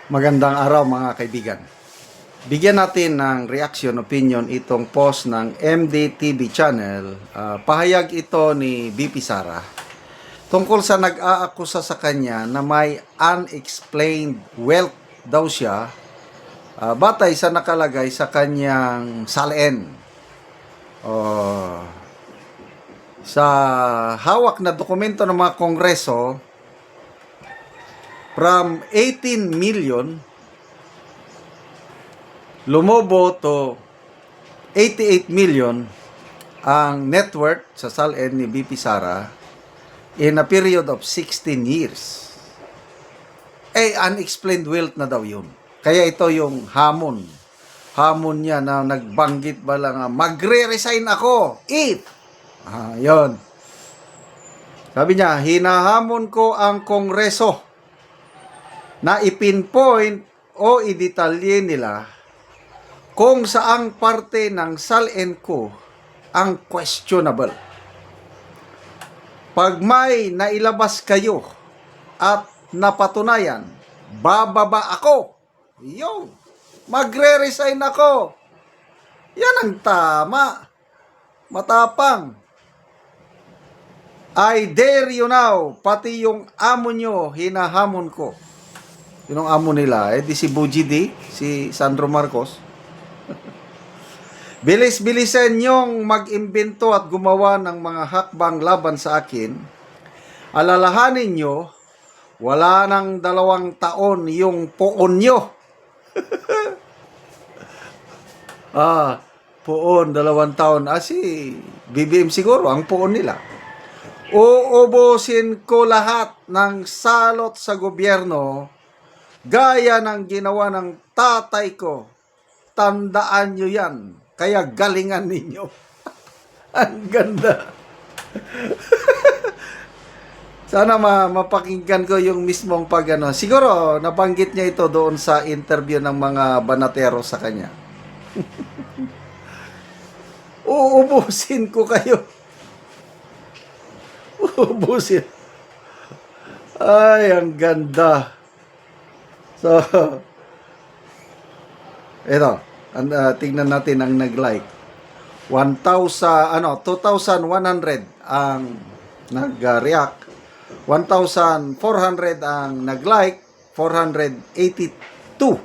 Magandang araw mga kaibigan. Bigyan natin ng reaction, opinion itong post ng MDTV channel. Pahayag ito ni BP Sara tungkol sa nag-aakusa sa kanya na may unexplained wealth daw siya batay sa nakalagay sa kanyang salin. Sa hawak na dokumento ng mga kongreso, from 18 million lumobo to 88 million ang net worth sa salin ni BP Sara in a period of 16 years. Unexplained wealth na daw yun. Kaya ito yung hamon niya na nagbanggit ba lang, magre-resign ako if yun. Sabi niya, hinahamon ko ang kongreso na ipinpoint o idetalye nila kung saang parte ng salin ko ang questionable. Pag may nailabas kayo at napatunayan, bababa ako. Yo, magre-resign ako. Yan ang tama. Matapang. I dare you now, pati yung amo nyo, hinahamon ko. Yun ang amo nila, di si Bujidi, si Sandro Marcos. Bilis-bilisan nyong mag-imbento at gumawa ng mga hakbang laban sa akin. Alalahanin nyo, wala nang 2 taon yung poon nyo. Poon, 2 taon. Si BBM siguro, ang poon nila. Uubusin ko lahat ng salot sa gobyerno gaya ng ginawa ng tatay ko. Tandaan nyo yan. Kaya galingan ninyo. Ang ganda. Sana mapakinggan ko yung mismong pag-ano. Siguro, nabanggit niya ito doon sa interview ng mga banatero sa kanya. Uubusin ko kayo. Uubusin. Ay, ang ganda. So, ito, tingnan natin ang nag-like. 2,100 ang nag-react. 1,400 ang nag-like. 482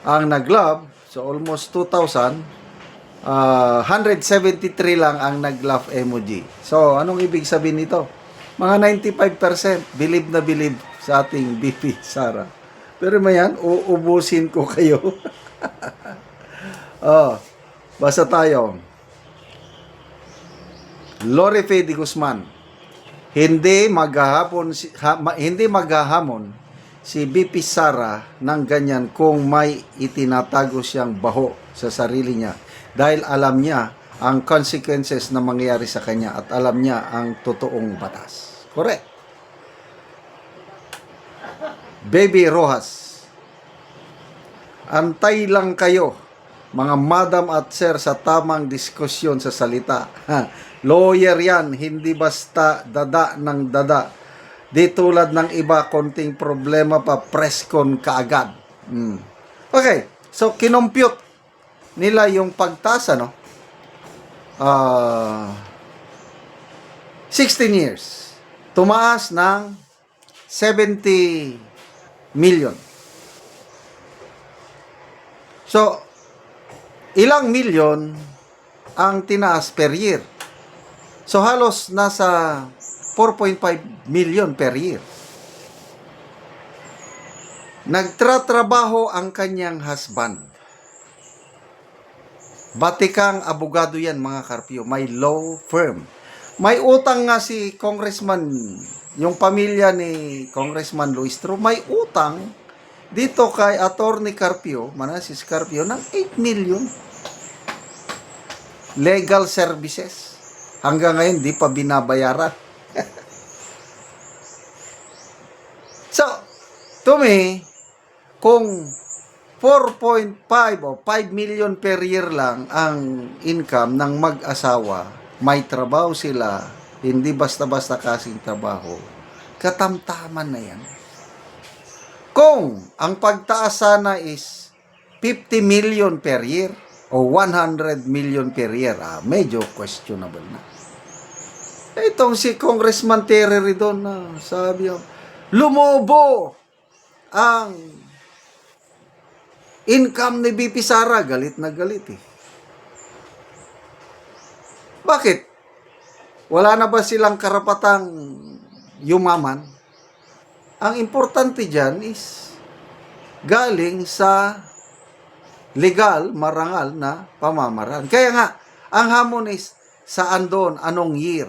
ang nag-love. So, almost 2,000. 173 lang ang nag-laugh emoji. So, anong ibig sabihin nito? Mga 95% believe na believe sa ating BP Sara. Pero mayan, uubusin ko kayo. Basta tayo. Lore Fe de Guzman. Hindi maghahamon si BP Sara ng ganyan kung may itinatago siyang baho sa sarili niya. Dahil alam niya ang consequences na mangyayari sa kanya at alam niya ang totoong batas. Correct. Baby Rojas, antay lang kayo, mga madam at sir, sa tamang diskusyon sa salita. Lawyer yan, hindi basta dada ng dada. Di tulad ng iba, konting problema pa, press con kaagad. Okay, so kinompute nila yung pagtasa, no? 16 years. Tumaas ng 70 million. So, ilang million ang tinaas per year? So, halos nasa 4.5 million per year. Nagtratrabaho ang kanyang husband. Batikang abogado yan, mga karpyo. May law firm. May utang nga si Congressman, yung pamilya ni Congressman Luis Tro, may utang dito kay Attorney Carpio, Manasis Carpio, ng 8 million. Legal services. Hanggang ngayon, di pa binabayaran. So, to me, kung 4.5 o 5 million per year lang ang income ng mag-asawa, may trabaho sila, hindi basta-basta kasing trabaho, katamtaman na yan. Kung ang pagtaas sana is 50 million per year o 100 million per year, medyo questionable na. Itong si Congressman Terry Ridon na sabi niya, lumobo ang income ni BP Sara. Galit na galit eh. Bakit? Wala na ba silang karapatang yumaman? Ang importante dyan is galing sa legal, marangal na pamamaraan. Kaya nga, ang hamon is saan doon, anong year?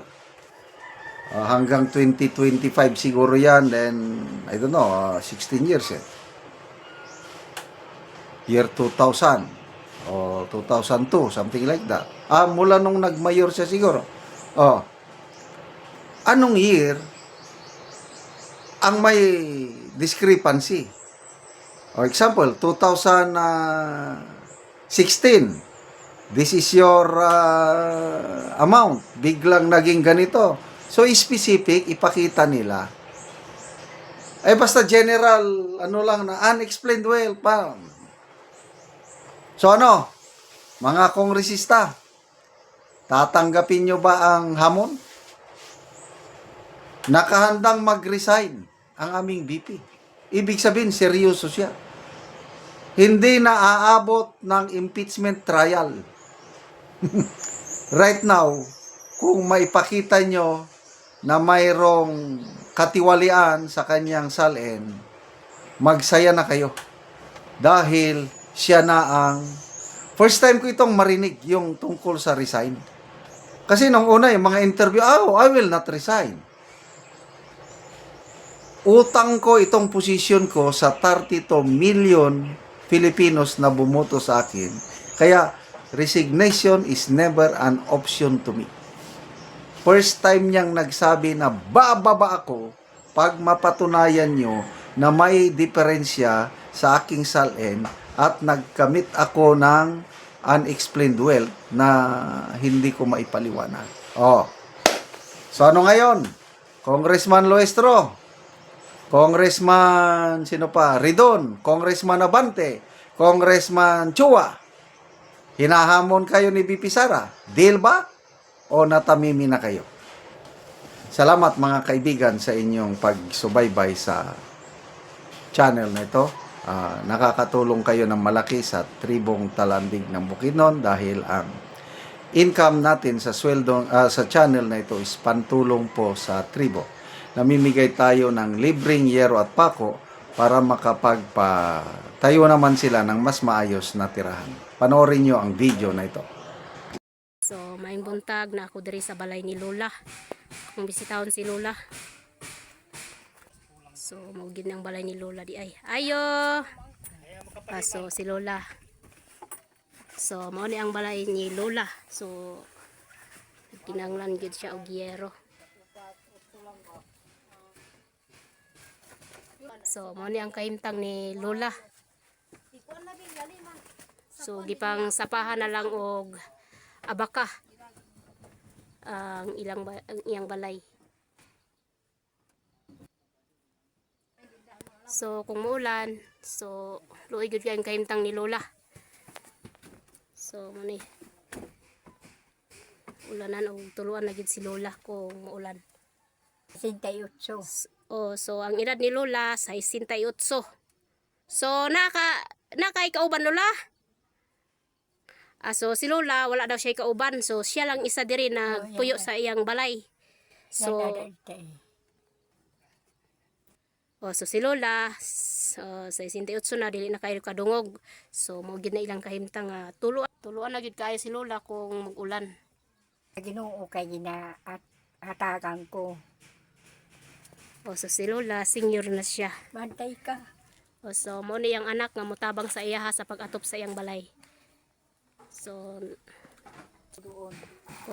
Hanggang 2025 siguro yan, then, I don't know, 16 years eh. Year 2000 o 2002, something like that. Mula nung nag-mayor siya siguro. Anong year ang may discrepancy? Example, 2016. This is your amount. Biglang naging ganito. So, specific, ipakita nila. Basta general, lang na, unexplained wealth. So, mga kongresista, tatanggapin nyo ba ang hamon? Nakahandang mag-resign ang aming BP. Ibig sabihin, seryoso siya. Hindi na aabot ng impeachment trial. Right now, kung maipakita nyo na mayroong katiwalian sa kanyang salin, magsaya na kayo. Dahil siya na ang first time ko itong marinig yung tungkol sa resign. Kasi nung una yung mga interview, I will not resign. Utang ko itong posisyon ko sa 32 million Filipinos na bumoto sa akin. Kaya resignation is never an option to me. First time niyang nagsabi na bababa ako pag mapatunayan nyo na may diferensya sa aking salin at nagkamit ako ng unexplained wealth na hindi ko maipaliwanag. So ano ngayon? Congressman Loestro, Congressman sino pa? Ridon, Congressman Abante, Congressman Chua. Hinahamon kayo ni BP Sara. Deal ba? O natamimi na kayo? Salamat mga kaibigan sa inyong pagsubaybay sa channel na ito. Nakakatulong kayo ng malaki sa tribong Talandig ng Bukidnon dahil ang income natin sa sweldo sa channel na ito is pantulong po sa tribo. Namimigay tayo ng libreng yero at pako para makapagpatayo naman sila ng mas maayos na tirahan. Panoorin nyo ang video na ito. So, maing buntag na ako diri sa balay ni Lola. Kung bisitahon si Lola. So, maugid ng balay ni Lola di ay. Ayo! So, si Lola. So, mao ni ang balay ni Lola. So, kinanglan gid siya og yero. So, mao ni ang kahimtang ni Lola. So, gipang sapahan na lang og abaka ang iyang balay. So kung muulan, so luoy gud kay ang kahimtang ni Lola. So muni ulanan og tuluan na gid si Lola kung muulan. 68. So ang edad ni Lola 68. So nakay kauban Lola. So si Lola wala daw siya kauban, so siya lang isa diri na puyo sa iyang balay. So so si Lola sa 68 na dili na kayo kadungog. So mo gid na ilang kahimtang tuluan na gid kayo si Lola kung mag-ulan. Ginoo kay gina at hatagan ko. So si Lola senior na siya. Bantay ka. So mo ni yang anak nga motabang sa iya sa pag-atop sa iyang balay. So Doon.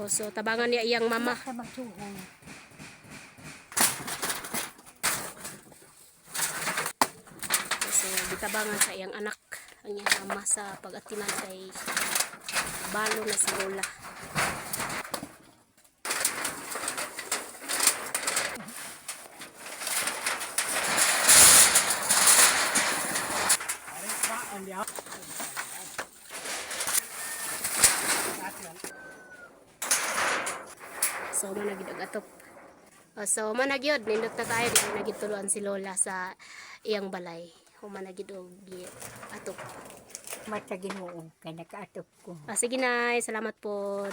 so tabangan niya iyang mama. Sa magsuhon. So bitabangan sa iyang anak ang iyang mama sa pag-atiman kay balo na si Lola. So managid og atop. So managyod nindot na kayo di managid tuluan si Lola sa iyang balay. Humanagid og atop. Mata Ginoo kay nakaatop ko. Sige na, salamat po.